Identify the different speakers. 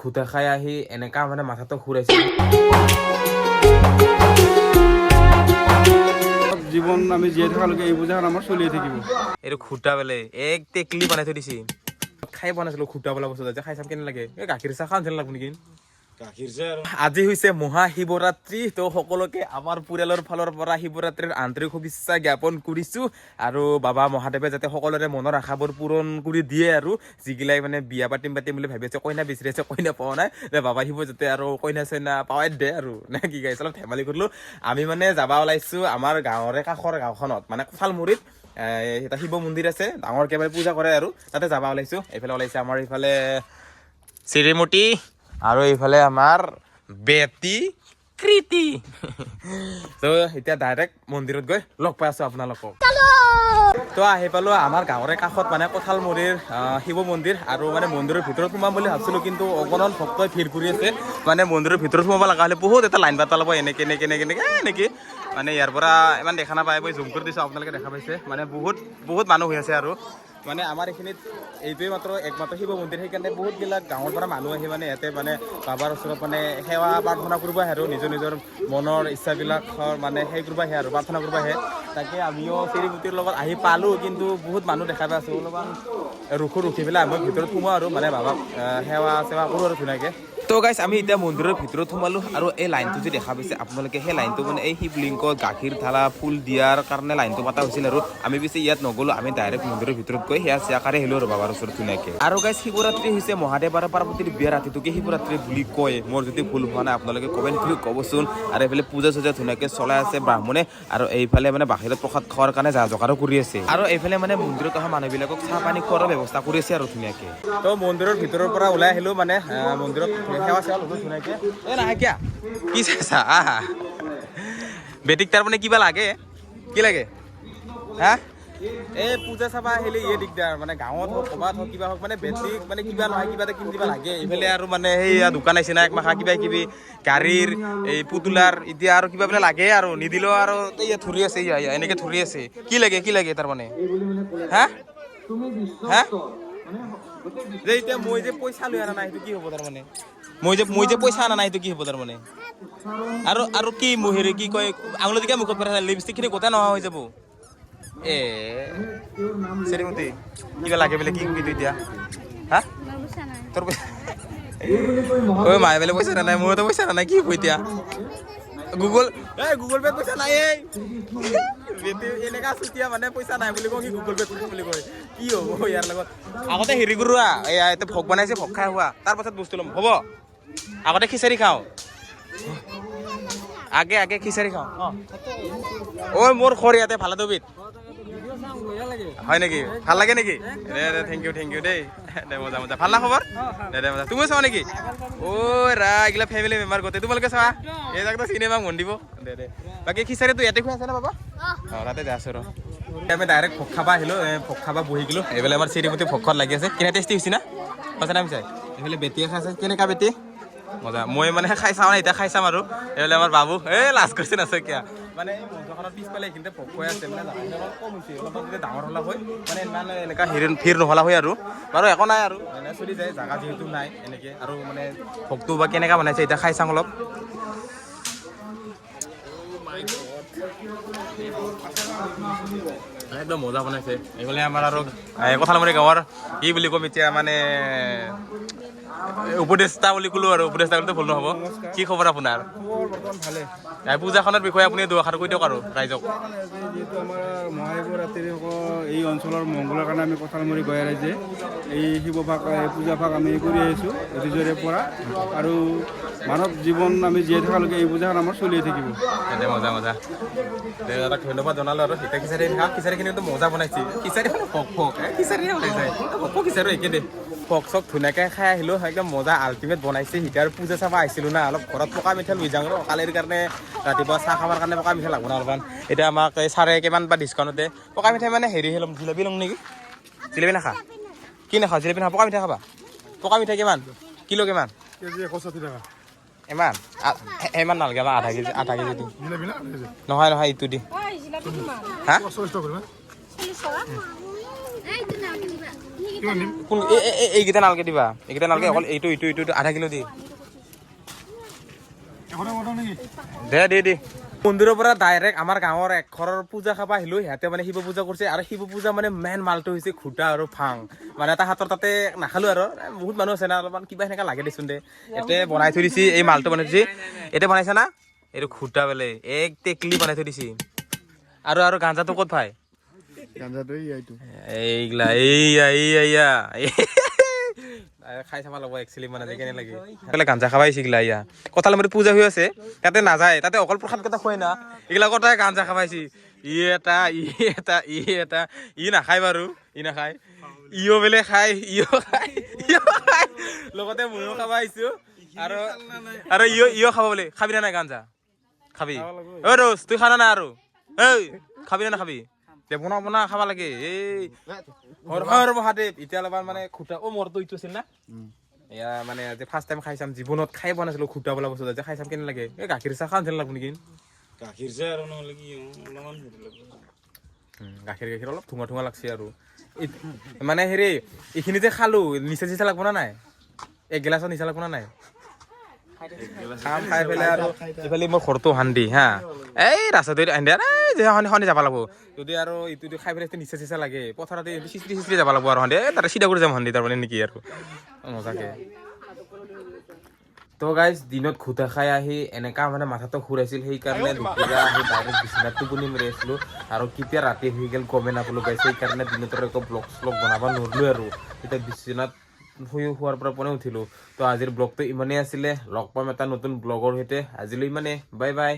Speaker 1: খুটা খাই আহি এনেকা মানে মাথাটো ঘূৰাইছে।
Speaker 2: জীবন আমি জীয়াই থকালৈকে এই পূজাখন আমাৰ চলিয়ে থাকিব।
Speaker 1: এইটো খুটা বেলে এক টেকলি বনাই থৈ দিছে। খাই পোৱা নাছিলো খুটা বোলা বস্তু খাই চাম কেনে লাগে। এই গাখীৰ চাহ খাওঁ যেন লাগব নেকি। আজি হৈছে মহাশিৱৰাত্ৰি। তো সকলোকে আমাৰ পৰিয়ালৰ ফালৰ পৰা শিৱৰাত্ৰিৰ আন্তৰিক শুভেচ্ছা জ্ঞাপন কৰিছো। আৰু বাবা মহাদেৱে যাতে সকলোৰে মনৰ আশাবোৰ পূৰণ কৰি দিয়ে আৰু যিগিলাই মানে বিয়া পাতিম বুলি ভাবি আছে, কইনা বিচাৰি আছে, কইনা পোৱা নাই, বাবা শিৱ যাতে আৰু কইনা চইনা পাৱাই দে আৰু নে কি গাইছে। অলপ ধেমালি কৰিলো। আমি মানে যাব ওলাইছো আমাৰ গাঁৱৰে কাষৰ গাঁওখনত, মানে কঁঠালমুৰিত এটা শিৱ মন্দিৰ আছে, ডাঙৰকে মানে পূজা কৰে আৰু তাতে যাব ওলাইছো। এইফালে ওলাইছে আমাৰ এইফালে শ্ৰীমতী আৰু এইফালে আমাৰ বেটি কৃতি। তো এতিয়া ডাইৰেক্ট মন্দিৰত গৈ লগ পাই আছো আপোনালোকক। তো আহি পালো আমাৰ গাঁৱৰে কাষত মানে কঁঠালমুৰিৰ শিৱ মন্দিৰ। আৰু মানে মন্দিৰৰ ভিতৰত সোমাম বুলি ভাবছিলো, কিন্তু অগণন ভক্তই ভিৰ কৰি আছে। মানে মন্দিৰৰ ভিতৰত সোমাব লগা হ'লে বহুত এটা লাইন পাতা ল'ব। এনেকে মানে ইয়াৰ পৰা ইমান দেখা নাপায়। মই জুম কৰি দিছোঁ, আপোনালোকে দেখা পাইছে। মানে বহুত মানুহ হৈ আছে আৰু মানে আমাৰ এইখিনিত এইটোৱে একমাত্ৰ শিৱ মন্দিৰ। সেইকাৰণে বহুতবিলাক গাঁৱৰ পৰা মানুহ আহি মানে ইয়াতে মানে বাবাৰ ওচৰত মানে সেৱা প্ৰাৰ্থনা কৰিব আহে আৰু নিজৰ মনৰ ইচ্ছাবিলাকৰ মানে সেই কৰিব আহে আৰু প্ৰাৰ্থনা কৰিব আহে। তাকে আমিও শ্ৰীমতীৰ লগত আহি পালোঁ, কিন্তু বহুত মানুহ দেখা পাই আছোঁ। অলপমান ৰখি পেলাই আমি ভিতৰত সোমাওঁ আৰু মানে বাবাক সেৱা চেৱা কৰোঁ আৰু ধুনীয়াকৈ। তো গাইছ, আমি এতিয়া মন্দিৰৰ ভিতৰত সোমালোঁ। আৰু এই লাইনটো যে দেখা পাইছে আপোনালোকে, সেই লাইনটো মানে এই শিৱলিংগত গাখীৰ ঢালা ফুল দিয়াৰ কাৰণে লাইনটো পতা হৈছিল। আৰু আমি পিছে ইয়াত নগ'লোঁ, আমি ডাইৰেক্ট মন্দিৰৰ ভিতৰত গৈ সেয়া চেয়াকাৰে আহিলোঁ আৰু বাবাৰ ওচৰত ধুনীয়াকৈ। আৰু গাইছ, শিৱৰাত্ৰি হৈছে মহাদেৱ আৰু পাৰ্বতীৰ বিয়া ৰাতিটোকে শিৱৰাত্ৰি বুলি কয়। মোৰ যদি ভুল হোৱা নাই আপোনালোকে কমেণ্ট কৰি ক'বচোন। আৰু এইফালে পূজা চূজা ধুনীয়াকৈ চলাই আছে ব্ৰাহ্মণে, আৰু এইফালে মানে বাহিৰত প্ৰসাদ খোৱাৰ কাৰণে যা যোগাৰো কৰি আছে। আৰু এইফালে মানে মন্দিৰত অহা মানুহবিলাকক চাহ পানী খোৱাৰো ব্যৱস্থা কৰি আছে আৰু ধুনীয়াকৈ। তো মন্দিৰৰ ভিতৰৰ পৰা ওলাই আহিলোঁ, মানে মন্দিৰত সেৱা চেৱা ল'লোঁ ধুনীয়াকৈ। এই নাহে কিয়া কি চাইছা বেটিক তাৰমানে কিবা লাগে, কি লাগে হা? এই পূজা চাবা আহিলে ইয়ে দিগদাৰ, মানে গাঁৱত হওক ক'ৰবাত হওক কিবা হওক, মানে বেটিক মানে কিবা নহয় কিবা এটা কিনি দিব লাগে। এইফালে আৰু মানে সেইয়া দোকান আহিছে না একমাখা কিবা কিবি গাড়ীৰ এই পুতুলাৰ, এতিয়া আৰু কিবা বোলে লাগে আৰু নিদিলেও আৰু ইয়াত ধৰি আছে, এনেকৈ ধৰি আছে। কি লাগে তাৰমানে হা হা? যে এতিয়া মই যে পইচা লৈ অনা নাই, সেইটো কি হ'ব তাৰমানে? মই যে পইচা অনা নাই, সেইটো কি হ'ব তাৰমানে? আৰু কি হেৰি কি কয়, আঙুলিকে মুখত পেলাই লিপষ্টিকখিনি গোটেই নোহোৱা হৈ যাব। শ্ৰীমতী কিবা লাগে বোলে, কি কবি এতিয়া হা? তোৰ ঐ মায়ে বোলে পইচা নাই, মোৰতো পইচা নাই, কি হ'ব এতিয়া? গুগল পে পইচা নাই। এনেকা চুতীয়া মানে পইচা নাই বুলি কওঁ, সি গুগল পে বুলি কয়। কি হ'ব ইয়াৰ লগত? আগতে হেৰি কৰোঁ, এয়া এতিয়া ভোগ বনাইছে, ভোগ খাই হোৱা তাৰ পাছত বস্তু ল'ম হ'ব। আগতে খিচাৰি খাওঁ, আগে খিচাৰি খাওঁ। ঐ মোৰ খৰ ইয়াতে ভালাদবিত হয় নেকি? ভাল লাগে নেকি? দে থেংক ইউ দেই। দে মজা ভাল না খবৰ? দে মজা। তুমিও চোৱা নেকি? অ' ৰা এইগিলা ফেমিলি মেম্বাৰ গোটেই তোমালোকে চোৱা। এই জাগাতো চিনেমা মন দিব। দে বাকী খিচাৰিটো ইয়াতে খুৱাই আছে নে বাবা? অঁ তাতে যাই আছোঁ ৰ। আমি ডাইৰেক্ট ভোগ খাব আহিলোঁ, ভোগ খাব বহি গ'লোঁ। এইফালে আমাৰ শ্ৰীমতী ভোগ খোৱাত লাগি আছে। কেনে টেষ্টি হৈছে না? সঁচা নাম চাই এইফালে বেটিয়ে খাইছে। কেনেকা বেটি? মজা। মই মানে খাই চাওঁ, এতিয়া খাই চাম আৰু। এইফালে আমাৰ বাবু লাজ কৰিছে নাচকীয়া। মানে এই মঞ্চখনৰ পিছফালে এইখিনিতে ভোগ খুৱাই আছে, মানে জাগাখিনি অলপ কম হৈছে, অলপমান যদি ডাঙৰ হ'লা হয় মানে ইমান এনেকুৱা ভিৰ নহ'লা হয় আৰু। বাৰু একো নাই আৰু, এনে চলি যায়, জাগা যিহেতু নাই এনেকৈ। আৰু মানে ভোগটো বা কেনেকুৱা বনাইছে এতিয়া খাই চাওঁ অলপ। একদম মজা বনাইছে। এইফালে আমাৰ আৰু কঁঠালমুৰি গাঁৱৰ কি বুলি ক'ম এতিয়া, মানে উপদেষ্টা বুলি ক'লো আৰু। উপদেষ্টা ক'লেতো ভুল নহ'ব। কি খবৰ আপোনাৰ?
Speaker 2: বৰ্তমান ভালে।
Speaker 1: পূজাখনৰ বিষয়ে আপুনি দুআষাৰ কৈ দিয়ক আৰু ৰাইজক।
Speaker 2: যিহেতু আমাৰ মহাশিৱৰাত্ৰিৰ এই অঞ্চলৰ মংগলৰ কাৰণে আমি কঁঠালমুৰি গাঁৱৰ ৰাইজে এই শিৱভাগ পূজাভাগ আমি কৰি আহিছোঁ অতীজৰে পৰা। আৰু মানৱ জীৱন আমি জীয়াই থকালৈকে এই পূজাখন আমাৰ চলিয়ে থাকিব।
Speaker 1: মজা দাদাক ধন্যবাদ জনালোঁ। আৰু এতিয়া খিচাৰিখিনিতো মজা বনাইছে। খিচাৰি খিচাৰিয়ে ওলাই যায়, খিচাৰি একে দে। ভোগ চক ধুনীয়াকৈ খাই আহিলোঁ, একদম মজা আল্টিমেট বনাইছে। এতিয়া আৰু পূজা চাব আহিছিলোঁ না, অলপ ঘৰত পকা মিঠা লৈ যাওঁ আৰু কালিৰ কাৰণে। ৰাতিপুৱা চাহ খাবৰ কাৰণে পকা মিঠা লাগব না অলপমান। এতিয়া আমাক এই চাৰে কিমান বা ডিছকাউণ্টতে পকা মিঠাই মানে হেৰিহে ল'ম, জিলাপি ল'ম নেকি? জিলাপি নাখা? কি নাখাওঁ? জিলাপি নাখা, পকা মিঠাই খাবা? পকা মিঠাই কিমান কিলো? কিমান
Speaker 2: কেজি 160 টকা।
Speaker 1: ইমান ইমান নালাগে বা আধা কেজি দি। নহয় ইটো দি। হা এইকেইটা নালকে দিবা এইকেইটা নালকে অকল এইটো ইটো ইটো ইটো 0.5 কিলো দি দে মন্দিৰৰ পৰা ডাইৰেক্ট আমাৰ গাঁৱৰ এক ঘৰৰ পূজা খাব আহিলো সিহঁতে মানে শিৱ পূজা কৰিছে আৰু শিৱ পূজা মানে মেইন মালটো হৈছে ঘোটা আৰু ভাং মানে এটা হাতৰ তাতে নাখালো আৰু বহুত মানুহ আছে না অলপমান কিবা সেনেকা লাগে দেচোন দে ইয়াতে বনাই থৈ দিছি এই মালটো বনাই থৈছি ইয়াতে বনাইছে না এইটো ঘোটা বোলে এক টেকলি বনাই থৈ দিছি আৰু গাঞ্জাটো ক'ত পায় এইগিলা এইয়া খাই চাব লাগব একচুৱেলি মানে কেনে লাগে সেইফালে গাঞ্জা খাব আহিছিলা ইয়া কঁঠালমাৰীত পূজা হৈ আছে তাতে নাযায় তাতে অকল প্ৰসাদ কেইটা খুৱাই না এইগিলা কটাই গাঞ্জা খাব আহিছি ই নাখায় বাৰু ই নাখায় ইও বোলে খায় ইও খায় লগতে ময়ো খাব আহিছো আৰু ইও খাব বোলে খাবি না নাই গাঞ্জা খাবি অ ৰোজ তুই খানা নাই আৰু এই খাবি না নাখাবি বনা খাব লাগে এই মহাদেৱ এতিয়া অলপমান মানে খুটা মোৰতো ইটো আছিল না এয়া মানে আজি ফাৰ্ষ্ট টাইম খাই চাম জীৱনত খাই পোৱা নাছিলো খুটা বোলা বস্তু যে খাই চাম কেনে লাগে এই গাখীৰ চাহ খাওঁ যেন লাগব নেকি গাখীৰ চাহ আৰু নহ'লে কি অলপমান গাখীৰ অলপ ধোঁঙা লাগছে আৰু মানে হেৰি এইখিনি যে খালো নিচা লাগব না নাই এক গিলাচত নিচা লাগব না নাই খাই পেলাই আৰু এইফালে মোৰ ঘৰটো হান্দি হা এই ৰাস্তাটো হান্দি যাব লাগব যদি আৰু ইটো খাই পেলাই নিচা লাগে পথাৰতে চিচৰি যাব লাগব আৰু হান্দি তাতে চিধা কৰি যাম হান্দি তাৰমানে নেকি আৰু মজাকে তো গাইজ দিনত ঘোটা খাই আহি এনেকা মানে মাথাটো ঘূৰাইছিল সেইকাৰণে দুপৰীয়া আহি ডাইৰেক্ট বিচনাত টোপনি মাৰি আছিলোঁ আৰু কেতিয়া ৰাতি হৈ গ'ল গমে নাপালোঁ গাইজ সেইকাৰণে দিনত একো ব্লগ শ্লগ বনাব নোৱাৰিলোঁ আৰু এতিয়া বিচনাত শোৱাৰ পৰা পুনে উঠিলোঁ তো আজিৰ ব্লগটো ইমানেই আছিলে লগ পাম এটা নতুন ব্লগৰ সৈতে আজিলৈ ইমানে বাই বাই